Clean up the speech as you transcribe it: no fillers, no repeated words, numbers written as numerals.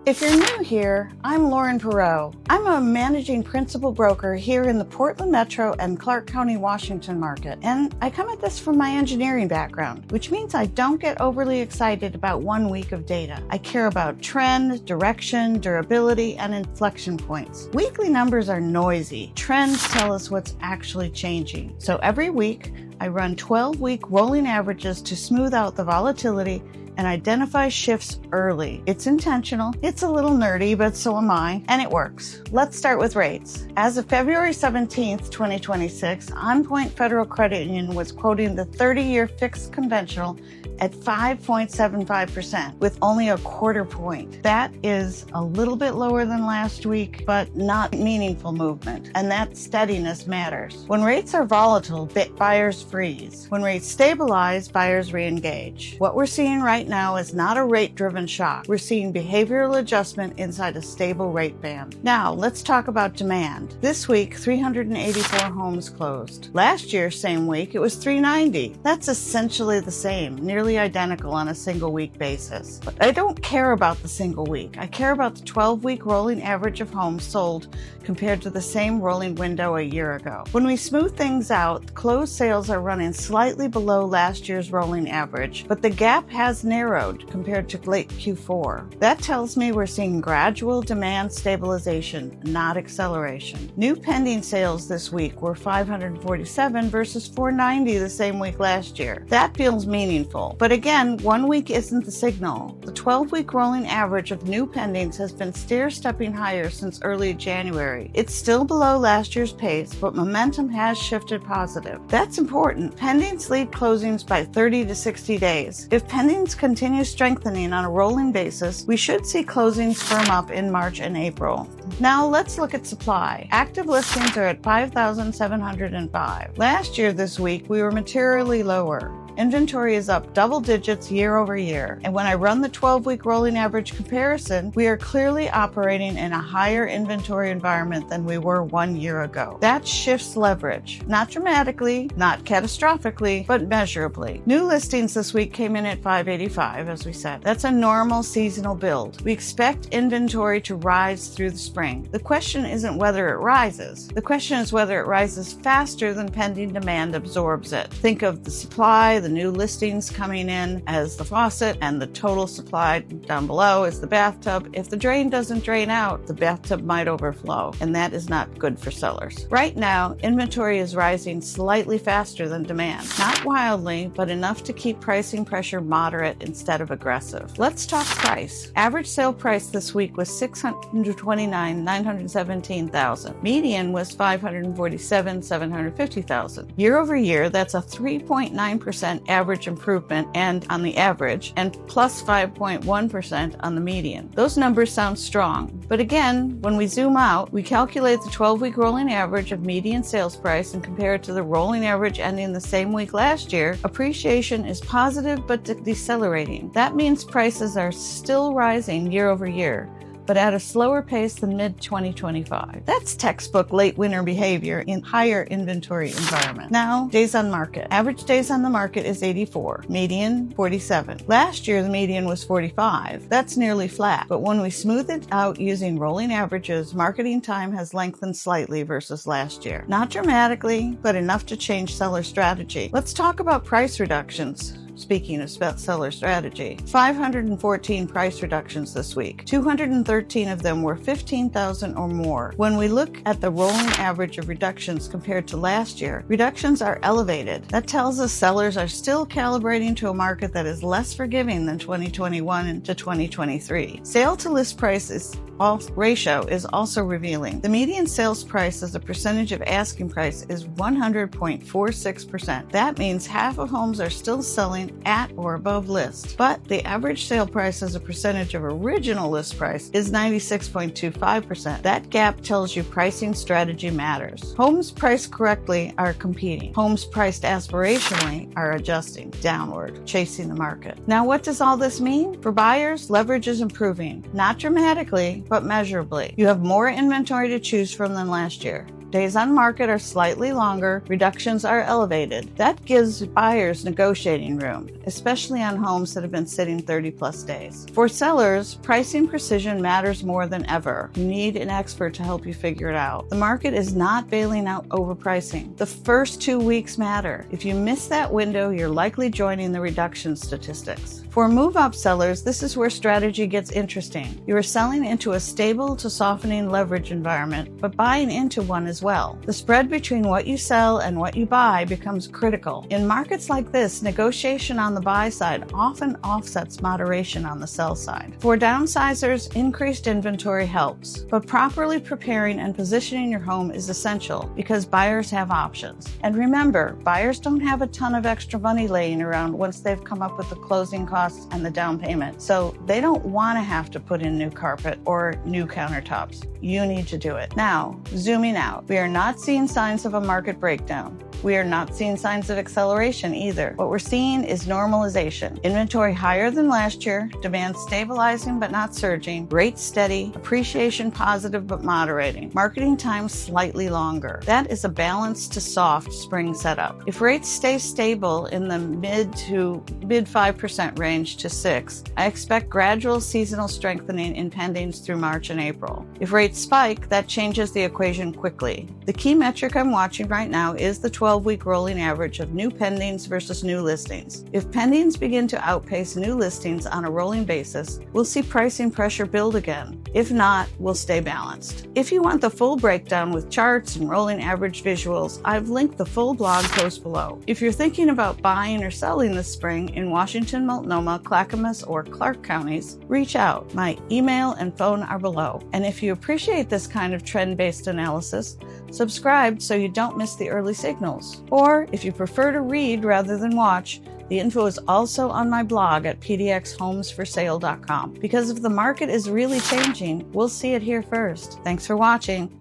If you're new here, I'm Lauren Perreault. I'm a managing principal broker here in the Portland Metro and Clark County, Washington market, and I come at this from my engineering background, which means I don't get overly excited about 1 week of data. I care about trend, direction, durability, and inflection points. Weekly numbers are noisy. Trends tell us what's actually changing. So every week, I run 12-week rolling averages to smooth out the volatility and identify shifts early. It's intentional, it's a little nerdy, but so am I, and it works. Let's start with rates. As of February 17th, 2026, On Point Federal Credit Union was quoting the 30-year fixed conventional at 5.75% with only a quarter point. That is a little bit lower than last week, but not meaningful movement, and that steadiness matters. When rates are volatile, buyers freeze. When rates stabilize, buyers re-engage. What we're seeing right now is not a rate-driven shock. We're seeing behavioral adjustment inside a stable rate band. Now, let's talk about demand. This week, 384 homes closed. Last year, same week, it was 390. That's essentially the same, nearly identical on a single week basis. But I don't care about the single week. I care about the 12-week rolling average of homes sold compared to the same rolling window a year ago. When we smooth things out, closed sales are running slightly below last year's rolling average, but the gap has narrowed compared to late Q4. That tells me we're seeing gradual demand stabilization, not acceleration. New pending sales this week were 547 versus 490 the same week last year. That feels meaningful. But again, 1 week isn't the signal. The 12-week rolling average of new pendings has been stair-stepping higher since early January. It's still below last year's pace, but momentum has shifted positive. That's important. Pendings lead closings by 30 to 60 days. If pendings continue strengthening on a rolling basis, we should see closings firm up in March and April. Now let's look at supply. Active listings are at 5,705. Last year this week, we were materially lower. Inventory is up double digits year over year. And when I run the 12-week rolling average comparison, we are clearly operating in a higher inventory environment than we were 1 year ago. That shifts leverage. Not dramatically, not catastrophically, but measurably. New listings this week came in at 585, as we said. That's a normal seasonal build. We expect inventory to rise through the spring. The question isn't whether it rises. The question is whether it rises faster than pending demand absorbs it. Think of the supply, the new listings coming in as the faucet, and the total supply down below is the bathtub. If the drain doesn't drain out, the bathtub might overflow, and that is not good for sellers. Right now, inventory is rising slightly faster than demand. Not wildly, but enough to keep pricing pressure moderate instead of aggressive. Let's talk price. Average sale price this week was $629,917,000. Median was $547,750,000. Year over year, that's a 3.9% average improvement and on the average, and plus 5.1% on the median. Those numbers sound strong, but again, when we zoom out, we calculate the 12-week rolling average of median sales price and compare it to the rolling average ending the same week last year. Appreciation is positive but decelerating. That means prices are still rising year over year, but at a slower pace than mid-2025. That's textbook late winter behavior in higher inventory environment. Now, days on market. Average days on the market is 84, median 47. Last year, the median was 45. That's nearly flat, but when we smooth it out using rolling averages, marketing time has lengthened slightly versus last year. Not dramatically, but enough to change seller strategy. Let's talk about price reductions. Speaking of seller strategy, 514 price reductions this week. 213 of them were $15,000 or more. When we look at the rolling average of reductions compared to last year, reductions are elevated. That tells us sellers are still calibrating to a market that is less forgiving than 2021 to 2023. Sale to list price ratio is also revealing. The median sales price as a percentage of asking price is 100.46%. That means half of homes are still selling at or above list, but the average sale price as a percentage of original list price is 96.25%. That gap tells you pricing strategy matters. Homes priced correctly are competing. Homes priced aspirationally are adjusting downward, chasing the market. Now, what does all this mean? For buyers, leverage is improving, not dramatically, but measurably. You have more inventory to choose from than last year. Days on market are slightly longer, reductions are elevated. That gives buyers negotiating room, especially on homes that have been sitting 30+ days. For sellers, pricing precision matters more than ever. You need an expert to help you figure it out. The market is not bailing out overpricing. The first 2 weeks matter. If you miss that window, you're likely joining the reduction statistics. For move-up sellers, this is where strategy gets interesting. You are selling into a stable to softening leverage environment, but buying into one as well. The spread between what you sell and what you buy becomes critical. In markets like this, negotiation on the buy side often offsets moderation on the sell side. For downsizers, increased inventory helps, but properly preparing and positioning your home is essential because buyers have options. And remember, buyers don't have a ton of extra money laying around once they've come up with the closing costs and the down payment. So they don't want to have to put in new carpet or new countertops. You need to do it. Now, zooming out, we are not seeing signs of a market breakdown. We are not seeing signs of acceleration either. What we're seeing is normalization. Inventory higher than last year, demand stabilizing but not surging, rates steady, appreciation positive but moderating, marketing time slightly longer. That is a balanced to soft spring setup. If rates stay stable in the mid 5% range to 6%, I expect gradual seasonal strengthening in pendings through March and April. If rates spike, that changes the equation quickly. The key metric I'm watching right now is the 12-week rolling average of new pendings versus new listings. If pendings begin to outpace new listings on a rolling basis, we'll see pricing pressure build again. If not, we'll stay balanced. If you want the full breakdown with charts and rolling average visuals, I've linked the full blog post below. If you're thinking about buying or selling this spring in Washington, Multnomah, Clackamas, or Clark counties, reach out. My email and phone are below. And if you appreciate this kind of trend-based analysis, subscribe so you don't miss the early signals. Or if you prefer to read rather than watch, the info is also on my blog at pdxhomesforsale.com. Because if the market is really changing, we'll see it here first. Thanks for watching.